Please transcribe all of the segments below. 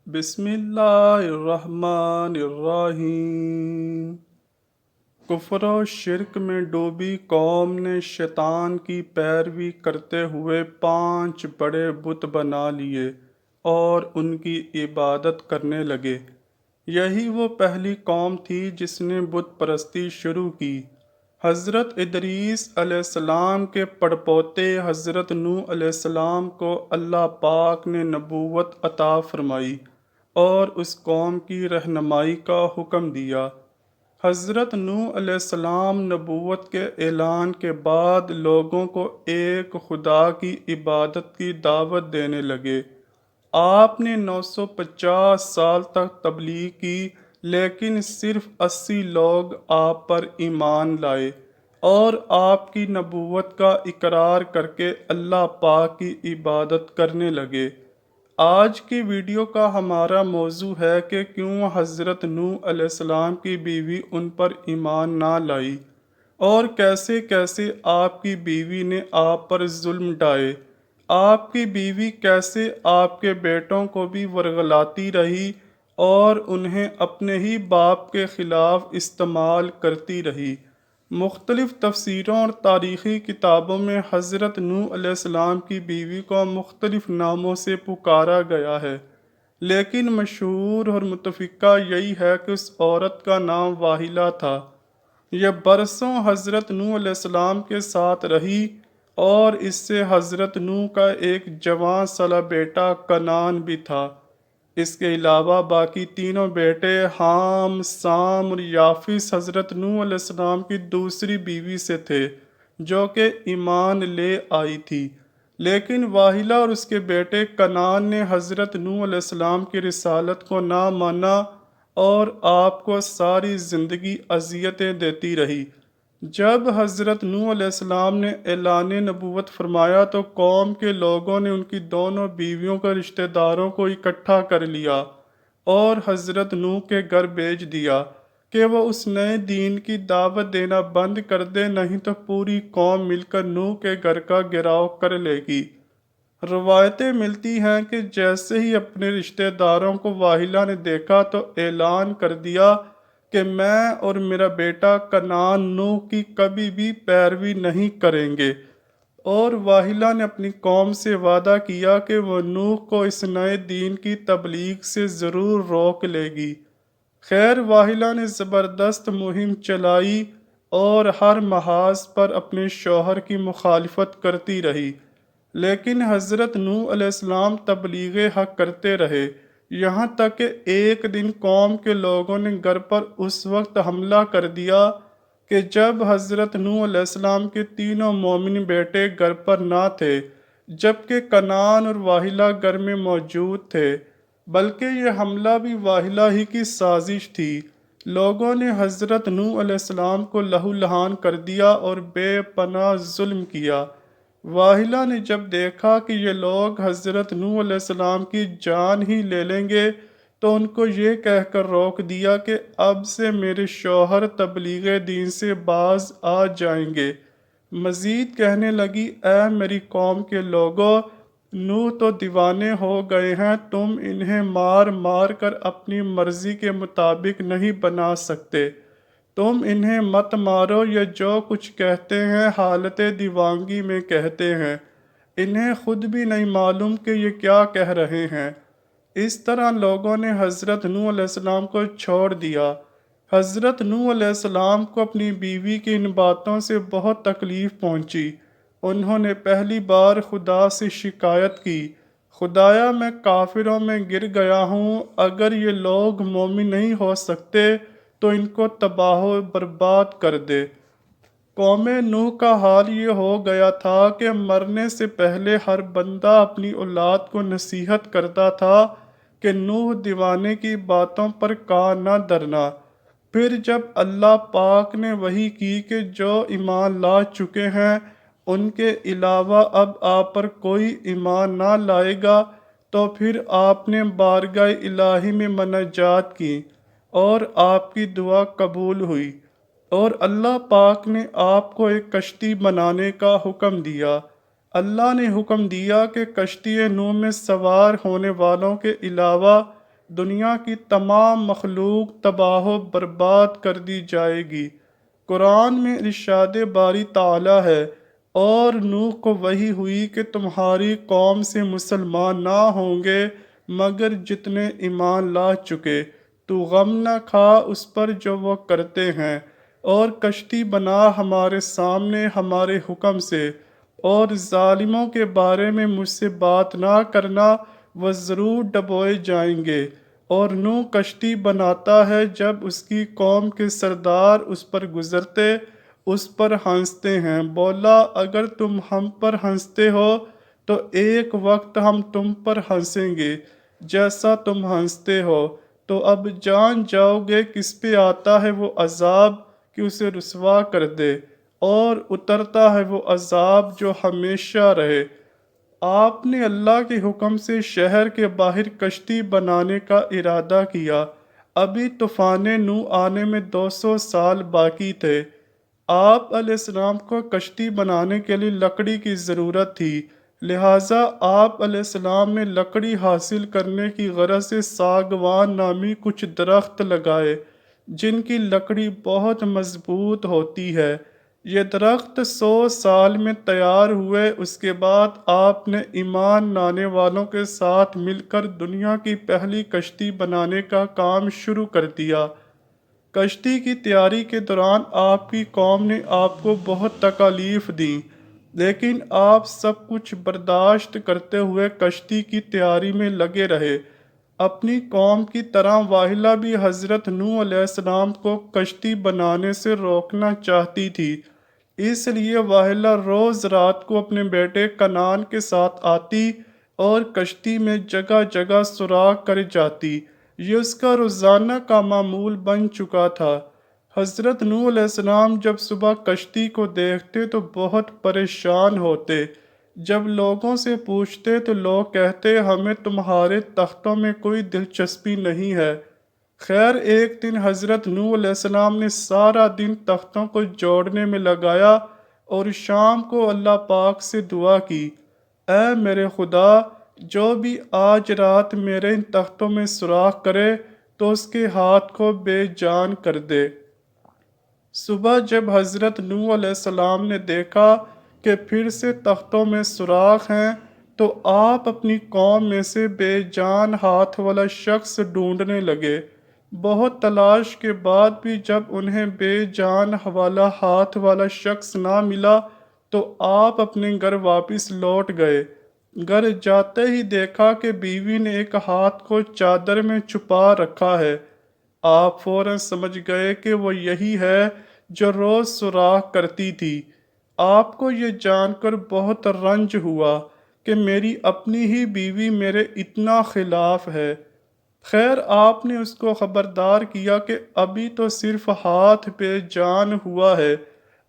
بسم اللہ الرحمن الرحیم۔ کفر و شرک میں ڈوبی قوم نے شیطان کی پیروی کرتے ہوئے 5 بڑے بت بنا لیے اور ان کی عبادت کرنے لگے۔ یہی وہ پہلی قوم تھی جس نے بت پرستی شروع کی۔ حضرت ادریس علیہ السلام کے پڑپوتے حضرت نوح علیہ السلام کو اللہ پاک نے نبوت عطا فرمائی اور اس قوم کی رہنمائی کا حکم دیا۔ حضرت نوح علیہ السلام نبوت کے اعلان کے بعد لوگوں کو ایک خدا کی عبادت کی دعوت دینے لگے۔ آپ نے 950 سال تک تبلیغ کی، لیکن صرف 80 لوگ آپ پر ایمان لائے اور آپ کی نبوت کا اقرار کر کے اللہ پاک کی عبادت کرنے لگے۔ آج کی ویڈیو کا ہمارا موضوع ہے کہ کیوں حضرت نوح علیہ السلام کی بیوی ان پر ایمان نہ لائی اور کیسے کیسے آپ کی بیوی نے آپ پر ظلم ڈھائے۔ آپ کی بیوی کیسے آپ کے بیٹوں کو بھی ورغلاتی رہی اور انہیں اپنے ہی باپ کے خلاف استعمال کرتی رہی۔ مختلف تفسیروں اور تاریخی کتابوں میں حضرت نوح علیہ السلام کی بیوی کو مختلف ناموں سے پکارا گیا ہے، لیکن مشہور اور متفقہ یہی ہے کہ اس عورت کا نام واحلہ تھا۔ یہ برسوں حضرت نوح علیہ السلام کے ساتھ رہی اور اس سے حضرت نوح کا ایک جوان سالہ بیٹا کنعان بھی تھا۔ اس کے علاوہ باقی تینوں بیٹے حام، سام اور یافس حضرت نوح علیہ السلام کی دوسری بیوی سے تھے جو کہ ایمان لے آئی تھی، لیکن واحلہ اور اس کے بیٹے کنعان نے حضرت نوح علیہ السلام کی رسالت کو نہ مانا اور آپ کو ساری زندگی اذیتیں دیتی رہی۔ جب حضرت نوح علیہ السلام نے اعلان نبوت فرمایا تو قوم کے لوگوں نے ان کی دونوں بیویوں کے رشتہ داروں کو اکٹھا کر لیا اور حضرت نوح کے گھر بھیج دیا کہ وہ اس نئے دین کی دعوت دینا بند کر دے، نہیں تو پوری قوم مل کر نوح کے گھر کا گھیراؤ کر لے گی۔ روایتیں ملتی ہیں کہ جیسے ہی اپنے رشتہ داروں کو واحلہ نے دیکھا تو اعلان کر دیا کہ میں اور میرا بیٹا کنعان نوح کی کبھی بھی پیروی نہیں کریں گے، اور واحلہ نے اپنی قوم سے وعدہ کیا کہ وہ نوح کو اس نئے دین کی تبلیغ سے ضرور روک لے گی۔ خیر، واحلہ نے زبردست مہم چلائی اور ہر محاذ پر اپنے شوہر کی مخالفت کرتی رہی، لیکن حضرت نوح علیہ السلام تبلیغ حق کرتے رہے، یہاں تک کہ ایک دن قوم کے لوگوں نے گھر پر اس وقت حملہ کر دیا کہ جب حضرت نوح علیہ السلام کے تینوں مومن بیٹے گھر پر نہ تھے، جبکہ کنعان اور واحلہ گھر میں موجود تھے، بلکہ یہ حملہ بھی واحلہ ہی کی سازش تھی۔ لوگوں نے حضرت نوح علیہ السلام کو لہو لہان کر دیا اور بے پناہ ظلم کیا۔ واحلہ نے جب دیکھا کہ یہ لوگ حضرت نوح علیہ السلام کی جان ہی لے لیں گے تو ان کو یہ کہہ کر روک دیا کہ اب سے میرے شوہر تبلیغ دین سے باز آ جائیں گے۔ مزید کہنے لگی، اے میری قوم کے لوگو، نوح تو دیوانے ہو گئے ہیں، تم انہیں مار مار کر اپنی مرضی کے مطابق نہیں بنا سکتے۔ تم انہیں مت مارو، یہ جو کچھ کہتے ہیں حالت دیوانگی میں کہتے ہیں، انہیں خود بھی نہیں معلوم کہ یہ کیا کہہ رہے ہیں۔ اس طرح لوگوں نے حضرت نوح علیہ السلام کو چھوڑ دیا۔ حضرت نوح علیہ السلام کو اپنی بیوی کی ان باتوں سے بہت تکلیف پہنچی۔ انہوں نے پہلی بار خدا سے شکایت کی، خدایا میں کافروں میں گر گیا ہوں، اگر یہ لوگ مومن نہیں ہو سکتے تو ان کو تباہ و برباد کر دے۔ قوم نوح کا حال یہ ہو گیا تھا کہ مرنے سے پہلے ہر بندہ اپنی اولاد کو نصیحت کرتا تھا کہ نوح دیوانے کی باتوں پر کان نہ دھرنا۔ پھر جب اللہ پاک نے وحی کی کہ جو ایمان لا چکے ہیں ان کے علاوہ اب آپ پر کوئی ایمان نہ لائے گا، تو پھر آپ نے بارگاہ الہی میں مناجات کی اور آپ کی دعا قبول ہوئی، اور اللہ پاک نے آپ کو ایک کشتی بنانے کا حکم دیا۔ اللہ نے حکم دیا کہ کشتی نوح میں سوار ہونے والوں کے علاوہ دنیا کی تمام مخلوق تباہ و برباد کر دی جائے گی۔ قرآن میں ارشاد باری تعالی ہے، اور نوح کو وحی ہوئی کہ تمہاری قوم سے مسلمان نہ ہوں گے مگر جتنے ایمان لا چکے، تو غم نہ کھا اس پر جو وہ کرتے ہیں، اور کشتی بنا ہمارے سامنے ہمارے حکم سے، اور ظالموں کے بارے میں مجھ سے بات نہ کرنا، وہ ضرور ڈبوئے جائیں گے۔ اور نوح کشتی بناتا ہے جب اس کی قوم کے سردار اس پر گزرتے، اس پر ہنستے ہیں۔ بولا اگر تم ہم پر ہنستے ہو تو ایک وقت ہم تم پر ہنسیں گے جیسا تم ہنستے ہو، تو اب جان جاؤ گے کس پہ آتا ہے وہ عذاب کہ اسے رسوا کر دے، اور اترتا ہے وہ عذاب جو ہمیشہ رہے۔ آپ نے اللہ کے حکم سے شہر کے باہر کشتی بنانے کا ارادہ کیا۔ ابھی طوفان نوح آنے میں 200 سال باقی تھے۔ آپ علیہ السلام کو کشتی بنانے کے لیے لکڑی کی ضرورت تھی، لہٰذا آپ علیہ السلام نے لکڑی حاصل کرنے کی غرض سے ساگوان نامی کچھ درخت لگائے جن کی لکڑی بہت مضبوط ہوتی ہے۔ یہ درخت 100 سال میں تیار ہوئے۔ اس کے بعد آپ نے ایمان لانے والوں کے ساتھ مل کر دنیا کی پہلی کشتی بنانے کا کام شروع کر دیا۔ کشتی کی تیاری کے دوران آپ کی قوم نے آپ کو بہت تکالیف دیں، لیکن آپ سب کچھ برداشت کرتے ہوئے کشتی کی تیاری میں لگے رہے۔ اپنی قوم کی طرح واحلہ بھی حضرت نوح علیہ السلام کو کشتی بنانے سے روکنا چاہتی تھی، اس لیے واحلہ روز رات کو اپنے بیٹے کنعان کے ساتھ آتی اور کشتی میں جگہ جگہ سوراخ کر جاتی۔ یہ اس کا روزانہ کا معمول بن چکا تھا۔ حضرت نوح علیہ السلام جب صبح کشتی کو دیکھتے تو بہت پریشان ہوتے۔ جب لوگوں سے پوچھتے تو لوگ کہتے ہمیں تمہارے تختوں میں کوئی دلچسپی نہیں ہے۔ خیر ایک دن حضرت نوح علیہ السلام نے سارا دن تختوں کو جوڑنے میں لگایا اور شام کو اللہ پاک سے دعا کی، اے میرے خدا، جو بھی آج رات میرے ان تختوں میں سوراخ کرے تو اس کے ہاتھ کو بے جان کر دے۔ صبح جب حضرت نوح علیہ السلام نے دیکھا کہ پھر سے تختوں میں سوراخ ہیں تو آپ اپنی قوم میں سے بے جان ہاتھ والا شخص ڈھونڈنے لگے۔ بہت تلاش کے بعد بھی جب انہیں بے جان والا ہاتھ والا شخص نہ ملا تو آپ اپنے گھر واپس لوٹ گئے۔ گھر جاتے ہی دیکھا کہ بیوی نے ایک ہاتھ کو چادر میں چھپا رکھا ہے۔ آپ فوراً سمجھ گئے کہ وہ یہی ہے جو روز سوراخ کرتی تھی۔ آپ کو یہ جان کر بہت رنج ہوا کہ میری اپنی ہی بیوی میرے اتنا خلاف ہے۔ خیر آپ نے اس کو خبردار کیا کہ ابھی تو صرف ہاتھ بے جان ہوا ہے،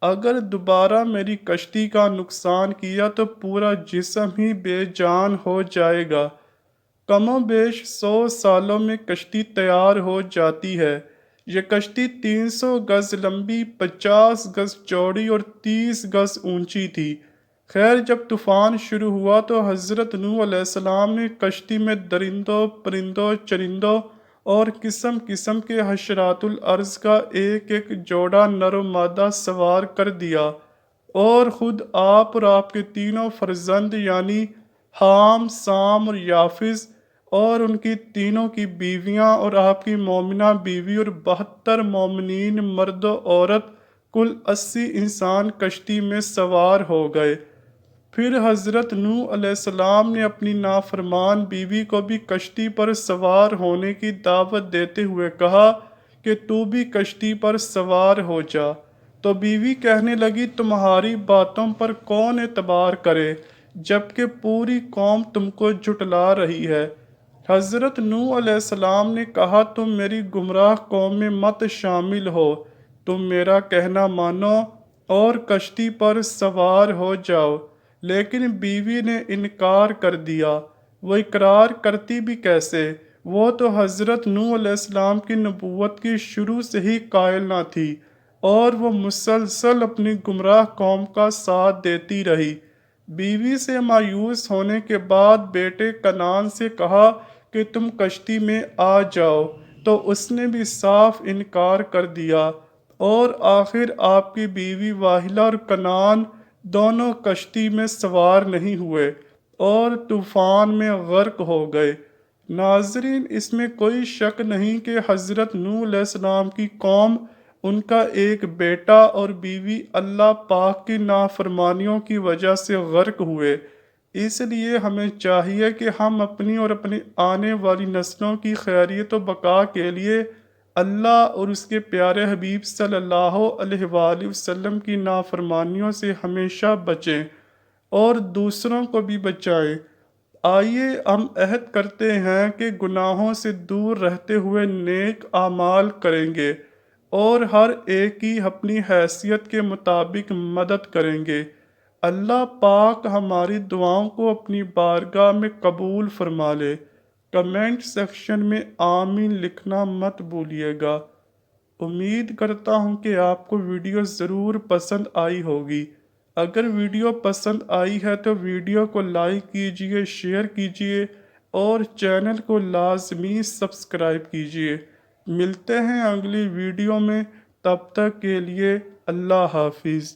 اگر دوبارہ میری کشتی کا نقصان کیا تو پورا جسم ہی بے جان ہو جائے گا۔ کم و بیش 100 سالوں میں کشتی تیار ہو جاتی ہے۔ یہ کشتی 300 گز لمبی، 50 گز چوڑی اور 30 گز اونچی تھی۔ خیر جب طوفان شروع ہوا تو حضرت نوح علیہ السلام نے کشتی میں درندوں، پرندوں، چرندوں اور قسم قسم کے حشرات الارض کا ایک ایک جوڑا نر و مادہ سوار کر دیا، اور خود آپ اور آپ کے تینوں فرزند یعنی حام، سام اور یافز اور ان کی تینوں کی بیویاں اور آپ کی مومنہ بیوی اور 72 مومنین مرد و عورت کل 80 انسان کشتی میں سوار ہو گئے۔ پھر حضرت نوح علیہ السلام نے اپنی نافرمان بیوی کو بھی کشتی پر سوار ہونے کی دعوت دیتے ہوئے کہا کہ تو بھی کشتی پر سوار ہو جا۔ تو بیوی کہنے لگی تمہاری باتوں پر کون اعتبار کرے جبکہ پوری قوم تم کو جھٹلا رہی ہے۔ حضرت نوح علیہ السلام نے کہا تم میری گمراہ قوم میں مت شامل ہو، تم میرا کہنا مانو اور کشتی پر سوار ہو جاؤ۔ لیکن بیوی نے انکار کر دیا۔ وہ اقرار کرتی بھی کیسے؟ وہ تو حضرت نوح علیہ السلام کی نبوت کی شروع سے ہی قائل نہ تھی، اور وہ مسلسل اپنی گمراہ قوم کا ساتھ دیتی رہی۔ بیوی سے مایوس ہونے کے بعد بیٹے کنعان سے کہا کہ تم کشتی میں آ جاؤ، تو اس نے بھی صاف انکار کر دیا، اور آخر آپ کی بیوی واحلہ اور کنعان دونوں کشتی میں سوار نہیں ہوئے اور طوفان میں غرق ہو گئے۔ ناظرین، اس میں کوئی شک نہیں کہ حضرت نوح علیہ السلام کی قوم، ان کا ایک بیٹا اور بیوی اللہ پاک کی نافرمانیوں کی وجہ سے غرق ہوئے۔ اس لیے ہمیں چاہیے کہ ہم اپنی اور اپنی آنے والی نسلوں کی خیریت و بقا کے لیے اللہ اور اس کے پیارے حبیب صلی اللہ علیہ وآلہ وسلم کی نافرمانیوں سے ہمیشہ بچیں اور دوسروں کو بھی بچائیں۔ آئیے ہم عہد کرتے ہیں کہ گناہوں سے دور رہتے ہوئے نیک اعمال کریں گے اور ہر ایک کی اپنی حیثیت کے مطابق مدد کریں گے۔ اللہ پاک ہماری دعاؤں کو اپنی بارگاہ میں قبول فرما لے۔ کمنٹ سیکشن میں آمین لکھنا مت بھولیے گا۔ امید کرتا ہوں کہ آپ کو ویڈیو ضرور پسند آئی ہوگی۔ اگر ویڈیو پسند آئی ہے تو ویڈیو کو لائک کیجئے، شیئر کیجئے اور چینل کو لازمی سبسکرائب کیجئے۔ ملتے ہیں اگلی ویڈیو میں، تب تک کے لیے اللہ حافظ۔